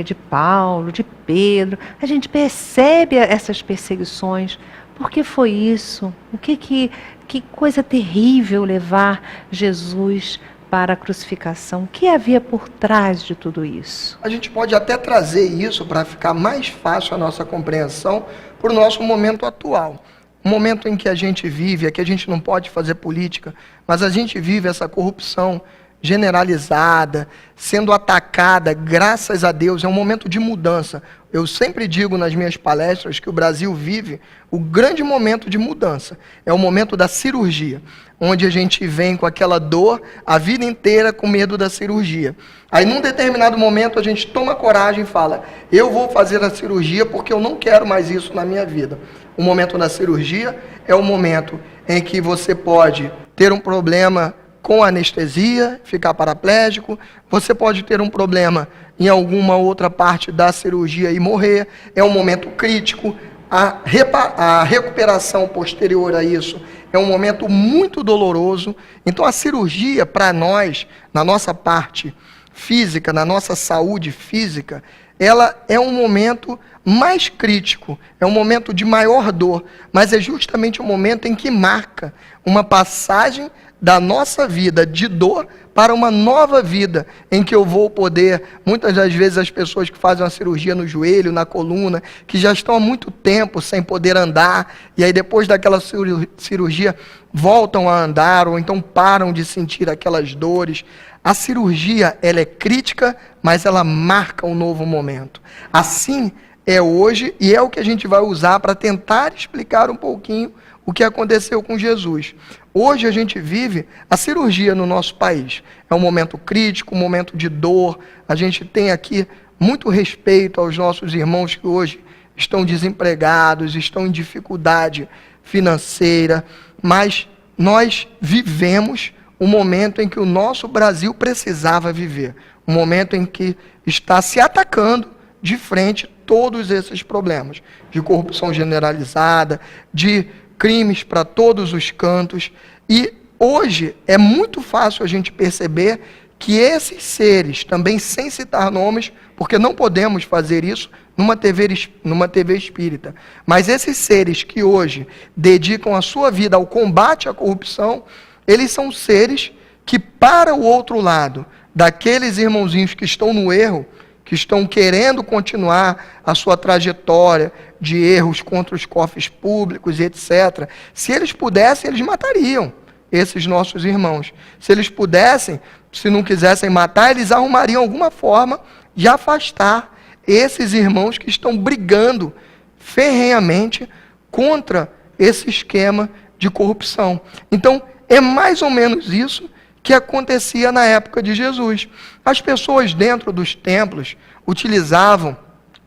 de Paulo, de Pedro, a gente percebe essas perseguições. Por que foi isso? Que coisa terrível levar Jesus para a crucificação. O que havia por trás de tudo isso? A gente pode até trazer isso para ficar mais fácil a nossa compreensão para o nosso momento atual. O momento em que a gente vive, é que a gente não pode fazer política, mas a gente vive essa corrupção generalizada, sendo atacada, graças a Deus, é um momento de mudança. Eu sempre digo nas minhas palestras que o Brasil vive o grande momento de mudança. É o momento da cirurgia, onde a gente vem com aquela dor a vida inteira com medo da cirurgia. Aí, num determinado momento, a gente toma coragem e fala, eu vou fazer a cirurgia porque eu não quero mais isso na minha vida. O momento da cirurgia é o momento em que você pode ter um problema com anestesia, ficar paraplégico, você pode ter um problema em alguma outra parte da cirurgia e morrer, é um momento crítico, a recuperação posterior a isso é um momento muito doloroso. Então a cirurgia para nós, na nossa parte física, na nossa saúde física, ela é um momento mais crítico, é um momento de maior dor, mas é justamente o momento em que marca uma passagem da nossa vida de dor para uma nova vida, em que eu vou poder, muitas das vezes as pessoas que fazem uma cirurgia no joelho, na coluna, que já estão há muito tempo sem poder andar, e aí depois daquela cirurgia voltam a andar, ou então param de sentir aquelas dores. A cirurgia, ela é crítica, mas ela marca um novo momento. Assim é hoje, e é o que a gente vai usar para tentar explicar um pouquinho o que aconteceu com Jesus. Hoje a gente vive a cirurgia no nosso país. É um momento crítico, um momento de dor. A gente tem aqui muito respeito aos nossos irmãos que hoje estão desempregados, estão em dificuldade financeira, mas nós vivemos um momento em que o nosso Brasil precisava viver. Um momento em que está se atacando de frente todos esses problemas, de corrupção generalizada, de crimes para todos os cantos. E hoje é muito fácil a gente perceber que esses seres, também sem citar nomes, porque não podemos fazer isso numa TV espírita, mas esses seres que hoje dedicam a sua vida ao combate à corrupção, eles são seres que, para o outro lado, daqueles irmãozinhos que estão no erro, que estão querendo continuar a sua trajetória de erros contra os cofres públicos e etc. Se eles pudessem, eles matariam esses nossos irmãos. Se eles pudessem, se não quisessem matar, eles arrumariam alguma forma de afastar esses irmãos que estão brigando ferrenhamente contra esse esquema de corrupção. Então, é mais ou menos isso que acontecia na época de Jesus. As pessoas dentro dos templos utilizavam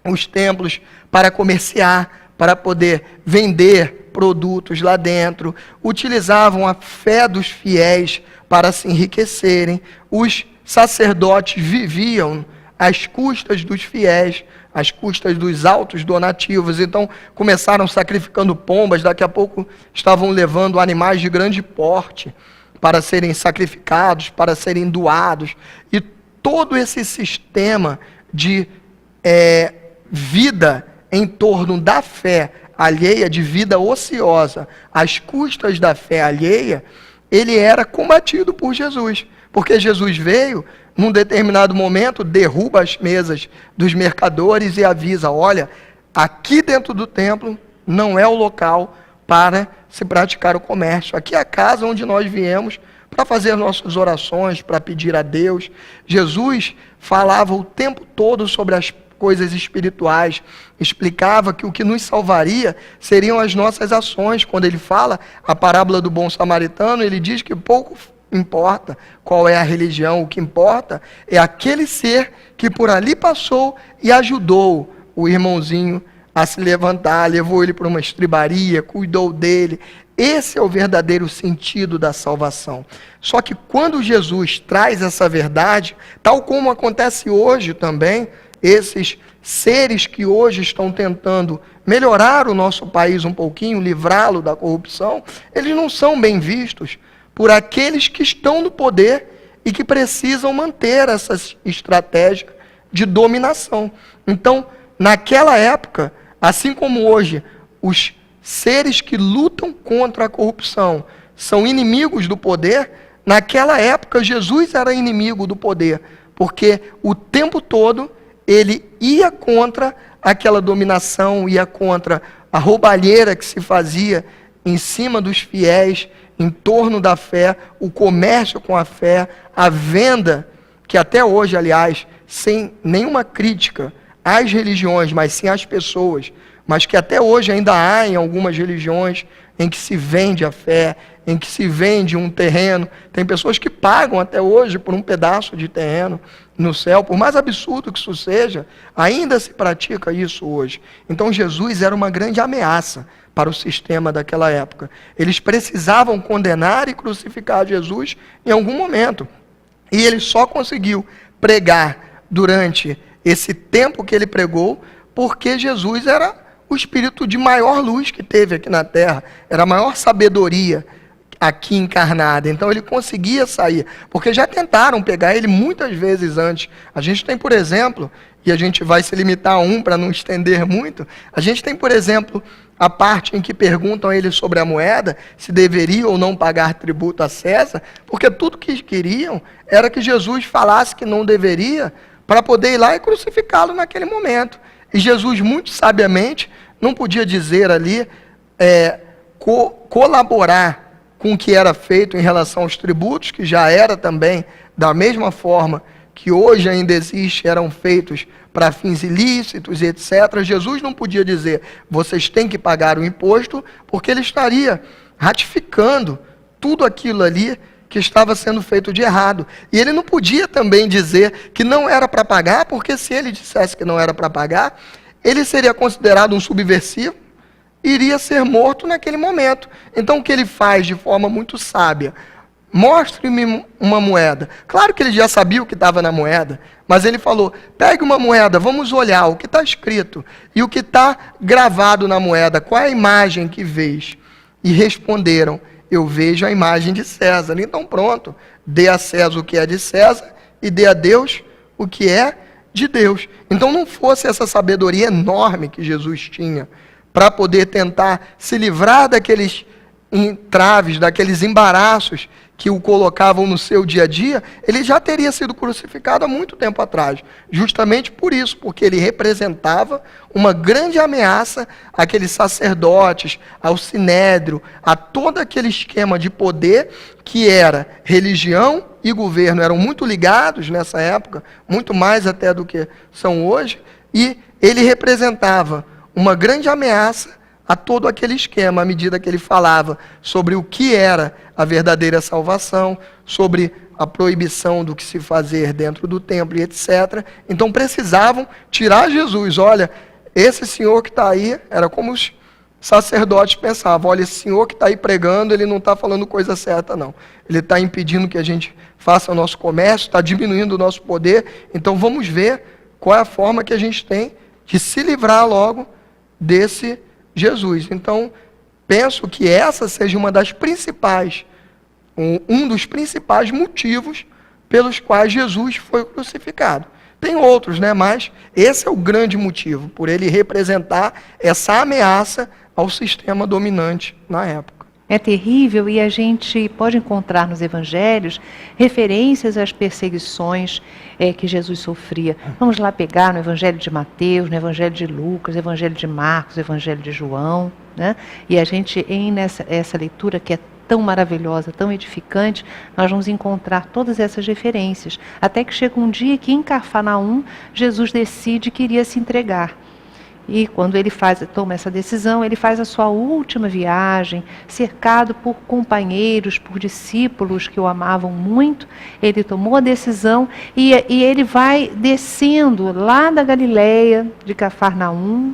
os templos para comerciar, para poder vender produtos lá dentro, utilizavam a fé dos fiéis para se enriquecerem. Os sacerdotes viviam às custas dos fiéis, às custas dos altos donativos. Então começaram sacrificando pombas, daqui a pouco estavam levando animais de grande porte para serem sacrificados, para serem doados. E todo esse sistema de vida em torno da fé alheia, de vida ociosa, às custas da fé alheia, ele era combatido por Jesus. Porque Jesus veio, num determinado momento, derruba as mesas dos mercadores e avisa, olha, aqui dentro do templo não é o local para se praticar o comércio. Aqui é a casa onde nós viemos para fazer nossas orações, para pedir a Deus. Jesus falava o tempo todo sobre as coisas espirituais, explicava que o que nos salvaria seriam as nossas ações. Quando ele fala a parábola do bom samaritano, ele diz que pouco importa qual é a religião, o que importa é aquele ser que por ali passou e ajudou o irmãozinho a se levantar, levou ele para uma estribaria, cuidou dele. Esse é o verdadeiro sentido da salvação. Só que quando Jesus traz essa verdade, tal como acontece hoje também, esses seres que hoje estão tentando melhorar o nosso país um pouquinho, livrá-lo da corrupção, eles não são bem vistos por aqueles que estão no poder e que precisam manter essa estratégia de dominação. Então, naquela época, assim como hoje, os seres que lutam contra a corrupção são inimigos do poder, naquela época Jesus era inimigo do poder, porque o tempo todo ele ia contra aquela dominação, ia contra a roubalheira que se fazia em cima dos fiéis, em torno da fé, o comércio com a fé, a venda, que até hoje, aliás, sem nenhuma crítica às religiões, mas sim às pessoas, mas que até hoje ainda há em algumas religiões em que se vende a fé, em que se vende um terreno. Tem pessoas que pagam até hoje por um pedaço de terreno no céu, por mais absurdo que isso seja, ainda se pratica isso hoje. Então Jesus era uma grande ameaça para o sistema daquela época. Eles precisavam condenar e crucificar Jesus em algum momento. E ele só conseguiu pregar durante esse tempo que ele pregou, porque Jesus era o espírito de maior luz que teve aqui na terra, era a maior sabedoria aqui encarnada. Então ele conseguia sair, porque já tentaram pegar ele muitas vezes antes. A gente tem, por exemplo, e a gente vai se limitar a um para não estender muito, a gente tem, por exemplo, a parte em que perguntam a ele sobre a moeda, se deveria ou não pagar tributo a César, porque tudo que queriam era que Jesus falasse que não deveria, para poder ir lá e crucificá-lo naquele momento. E Jesus, muito sabiamente, não podia dizer ali, colaborar com o que era feito em relação aos tributos, que já era também, da mesma forma que hoje ainda existe, eram feitos para fins ilícitos, etc. Jesus não podia dizer, vocês têm que pagar o imposto, porque ele estaria ratificando tudo aquilo ali que estava sendo feito de errado. E ele não podia também dizer que não era para pagar, porque se ele dissesse que não era para pagar, ele seria considerado um subversivo, iria ser morto naquele momento. Então o que ele faz de forma muito sábia? Mostre-me uma moeda. Claro que ele já sabia o que estava na moeda, mas ele falou, pegue uma moeda, vamos olhar o que está escrito e o que está gravado na moeda, qual é a imagem que vês? E responderam, eu vejo a imagem de César. Então pronto, dê a César o que é de César e dê a Deus o que é de Deus. Então não fosse essa sabedoria enorme que Jesus tinha para poder tentar se livrar daqueles entraves, daqueles embaraços que o colocavam no seu dia a dia, ele já teria sido crucificado há muito tempo atrás. Justamente por isso, porque ele representava uma grande ameaça àqueles sacerdotes, ao sinédrio, a todo aquele esquema de poder que era religião e governo, eram muito ligados nessa época, muito mais até do que são hoje, e ele representava uma grande ameaça a todo aquele esquema, à medida que ele falava sobre o que era a verdadeira salvação, sobre a proibição do que se fazer dentro do templo e etc. Então precisavam tirar Jesus. Olha, esse senhor que está aí, era como os sacerdotes pensavam, olha, esse senhor que está aí pregando, ele não está falando coisa certa não. Ele está impedindo que a gente faça o nosso comércio, está diminuindo o nosso poder, então vamos ver qual é a forma que a gente tem de se livrar logo desse Jesus. Então, penso que essa seja uma das principais, um dos principais motivos pelos quais Jesus foi crucificado. Tem outros, né? Mas esse é o grande motivo, por ele representar essa ameaça ao sistema dominante na época. É terrível e a gente pode encontrar nos evangelhos referências às perseguições que Jesus sofria. Vamos lá pegar no evangelho de Mateus, no evangelho de Lucas, no evangelho de Marcos, no evangelho de João, né? E a gente, essa leitura que é tão maravilhosa, tão edificante, nós vamos encontrar todas essas referências. Até que chega um dia que em Cafarnaum, Jesus decide que iria se entregar. E quando ele toma essa decisão, ele faz a sua última viagem, cercado por companheiros, por discípulos que o amavam muito. Ele tomou a decisão e ele vai descendo lá da Galileia, de Cafarnaum.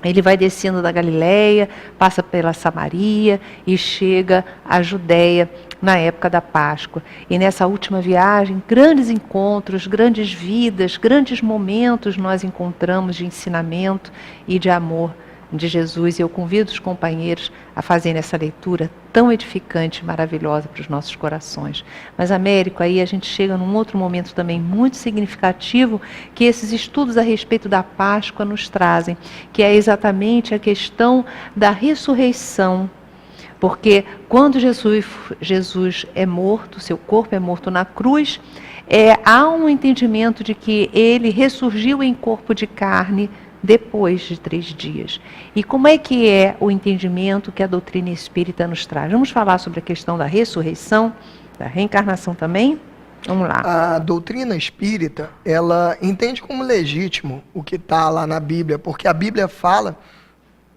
Ele vai descendo da Galileia, passa pela Samaria e chega à Judéia na época da Páscoa. E nessa última viagem, grandes encontros, grandes vidas, grandes momentos nós encontramos de ensinamento e de amor de Jesus, e eu convido os companheiros a fazerem essa leitura tão edificante e maravilhosa para os nossos corações. Mas, Américo, aí a gente chega num outro momento também muito significativo que esses estudos a respeito da Páscoa nos trazem, que é exatamente a questão da ressurreição. Porque quando Jesus é morto, seu corpo é morto na cruz, há um entendimento de que ele ressurgiu em corpo de carne depois de 3 dias. E como é que é o entendimento que a doutrina espírita nos traz? Vamos falar sobre a questão da ressurreição, da reencarnação também? Vamos lá. A doutrina espírita, ela entende como legítimo o que está lá na Bíblia, porque a Bíblia fala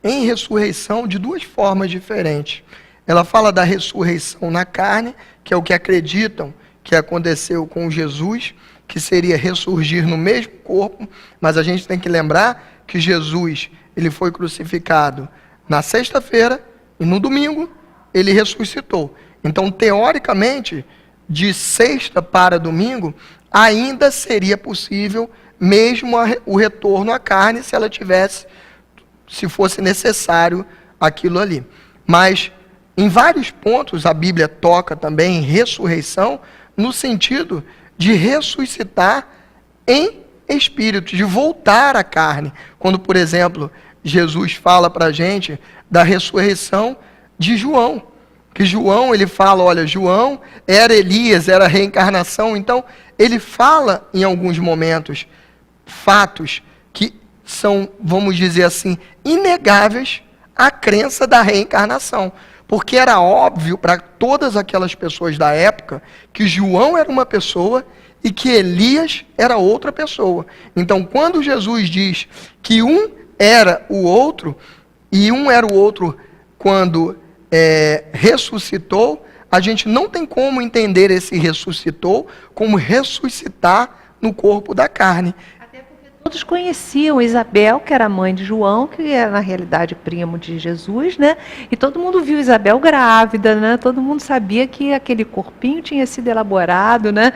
em ressurreição de 2 formas diferentes. Ela fala da ressurreição na carne, que é o que acreditam que aconteceu com Jesus, que seria ressurgir no mesmo corpo, mas a gente tem que lembrar que Jesus, ele foi crucificado na sexta-feira e no domingo ele ressuscitou. Então, teoricamente, de sexta para domingo, ainda seria possível mesmo o retorno à carne se fosse necessário aquilo ali. Mas, em vários pontos, a Bíblia toca também em ressurreição, no sentido de ressuscitar em espírito, de voltar à carne. Quando, por exemplo, Jesus fala para a gente da ressurreição de João, que João, ele fala, olha, João era Elias, era a reencarnação. Então, ele fala em alguns momentos fatos que são, vamos dizer assim, inegáveis à crença da reencarnação. Porque era óbvio para todas aquelas pessoas da época que João era uma pessoa e que Elias era outra pessoa. Então, quando Jesus diz que um era o outro, e um era o outro quando ressuscitou, a gente não tem como entender esse ressuscitou como ressuscitar no corpo da carne. Todos conheciam Isabel, que era mãe de João, que era na realidade primo de Jesus, né? E todo mundo viu Isabel grávida, né? Todo mundo sabia que aquele corpinho tinha sido elaborado, né?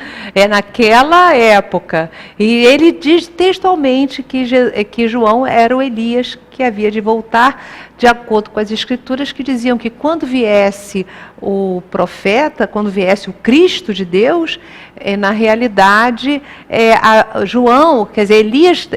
Naquela época. E ele diz textualmente que João era o Elias que havia de voltar, de acordo com as escrituras que diziam que quando viesse o profeta, quando viesse o Cristo de Deus, na realidade, João, quer dizer, Elias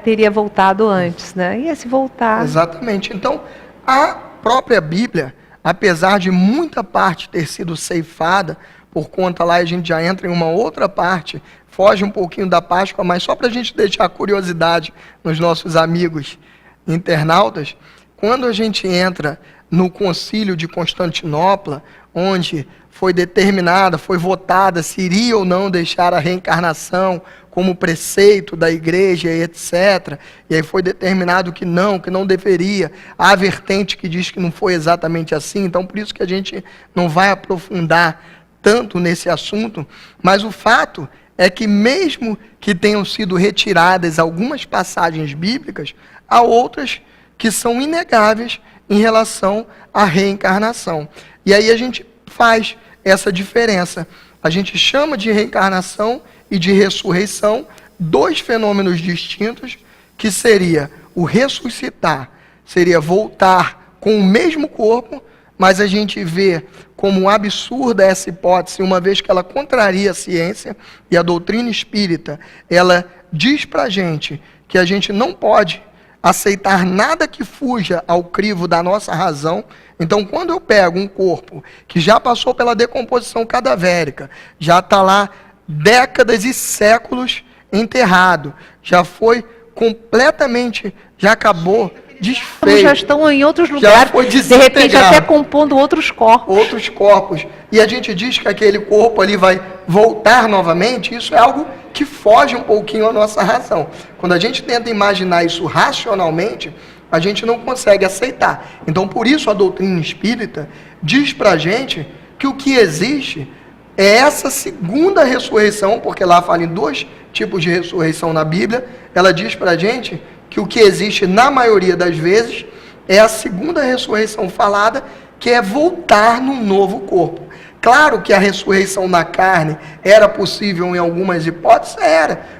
teria voltado antes, né? Ia se voltar. Exatamente. Então, a própria Bíblia, apesar de muita parte ter sido ceifada, por conta lá a gente já entra em uma outra parte, foge um pouquinho da Páscoa, mas só para a gente deixar curiosidade nos nossos amigos internautas, quando a gente entra no Concílio de Constantinopla, onde foi determinada, foi votada se iria ou não deixar a reencarnação como preceito da igreja, etc. E aí foi determinado que não deveria. Há vertente que diz que não foi exatamente assim, então por isso que a gente não vai aprofundar tanto nesse assunto, mas o fato é que mesmo que tenham sido retiradas algumas passagens bíblicas, há outras que são inegáveis em relação à reencarnação. E aí a gente faz essa diferença. A gente chama de reencarnação e de ressurreição 2 fenômenos distintos, que seria o ressuscitar, seria voltar com o mesmo corpo, mas a gente vê como absurda essa hipótese, uma vez que ela contraria a ciência, e a doutrina espírita, ela diz para a gente que a gente não pode aceitar nada que fuja ao crivo da nossa razão. Então, quando eu pego um corpo que já passou pela decomposição cadavérica, já está lá décadas e séculos enterrado, já foi completamente, já acabou, desfeito. Já estão em outros lugares, de repente até compondo outros corpos. Outros corpos. E a gente diz que aquele corpo ali vai voltar novamente, isso é algo que foge um pouquinho à nossa razão. Quando a gente tenta imaginar isso racionalmente, a gente não consegue aceitar. Então, por isso a doutrina espírita diz para a gente que o que existe é essa segunda ressurreição, porque lá fala em 2 tipos de ressurreição na Bíblia. Ela diz para a gente que o que existe na maioria das vezes é a segunda ressurreição falada, que é voltar num novo corpo. Claro que a ressurreição na carne era possível em algumas hipóteses,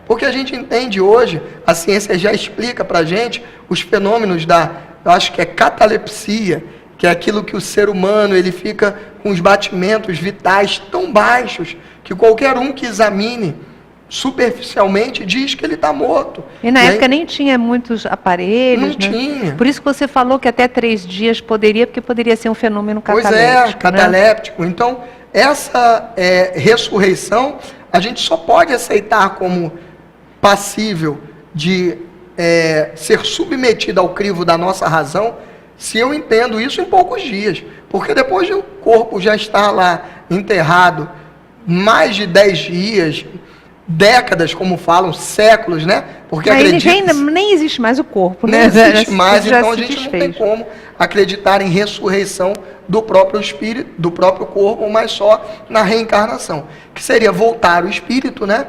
porque a gente entende hoje, a ciência já explica para a gente os fenômenos da eu acho que é catalepsia, que é aquilo que o ser humano ele fica com os batimentos vitais tão baixos que qualquer um que examine superficialmente diz que ele está morto. E na época nem tinha muitos aparelhos, não tinha. Por isso que você falou que até 3 dias poderia, porque poderia ser um fenômeno cataléptico. Pois é, cataléptico. Né? Então, essa ressurreição, a gente só pode aceitar como passível de ser submetida ao crivo da nossa razão, se eu entendo isso em poucos dias. Porque depois de o corpo já estar lá enterrado mais de 10 dias, décadas, como falam, séculos, né? Porque nem existe mais o corpo, né? Não existe mais, então a gente desfez. não tem como acreditar em ressurreição do próprio espírito, do próprio corpo, mas só na reencarnação, que seria voltar o espírito, né?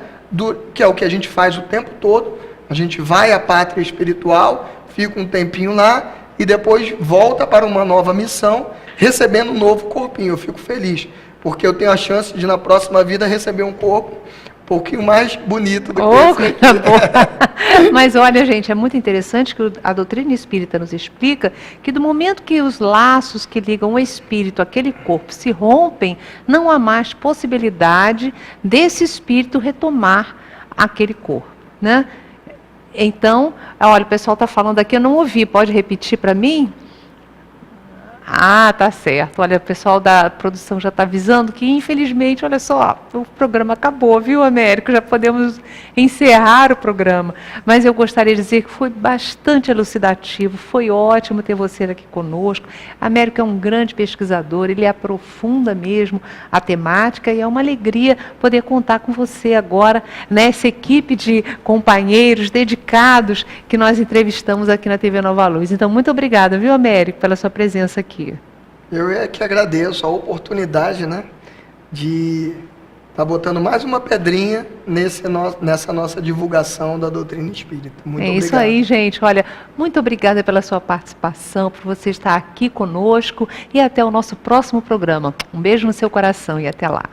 Que é o que a gente faz o tempo todo. A gente vai à pátria espiritual, fica um tempinho lá e depois volta para uma nova missão, recebendo um novo corpinho. Eu fico feliz, porque eu tenho a chance de na próxima vida receber um corpo um pouquinho mais bonito do que esse aqui. Mas olha, gente, é muito interessante que a doutrina espírita nos explica que do momento que os laços que ligam o espírito àquele corpo se rompem, não há mais possibilidade desse espírito retomar aquele corpo, né? Então, olha, o pessoal está falando aqui, eu não ouvi, pode repetir para mim? Ah, tá certo. Olha, o pessoal da produção já está avisando que, infelizmente, olha só, o programa acabou, viu, Américo? Já podemos encerrar o programa. Mas eu gostaria de dizer que foi bastante elucidativo, foi ótimo ter você aqui conosco. Américo é um grande pesquisador, ele aprofunda mesmo a temática e é uma alegria poder contar com você agora, nessa equipe de companheiros dedicados que nós entrevistamos aqui na TV Nova Luz. Então, muito obrigada, viu, Américo, pela sua presença aqui. Eu é que agradeço a oportunidade, né, de estar botando mais uma pedrinha nessa nossa divulgação da doutrina espírita. Muito obrigado. Isso aí, gente. Olha, muito obrigada pela sua participação, por você estar aqui conosco e até o nosso próximo programa. Um beijo no seu coração e até lá.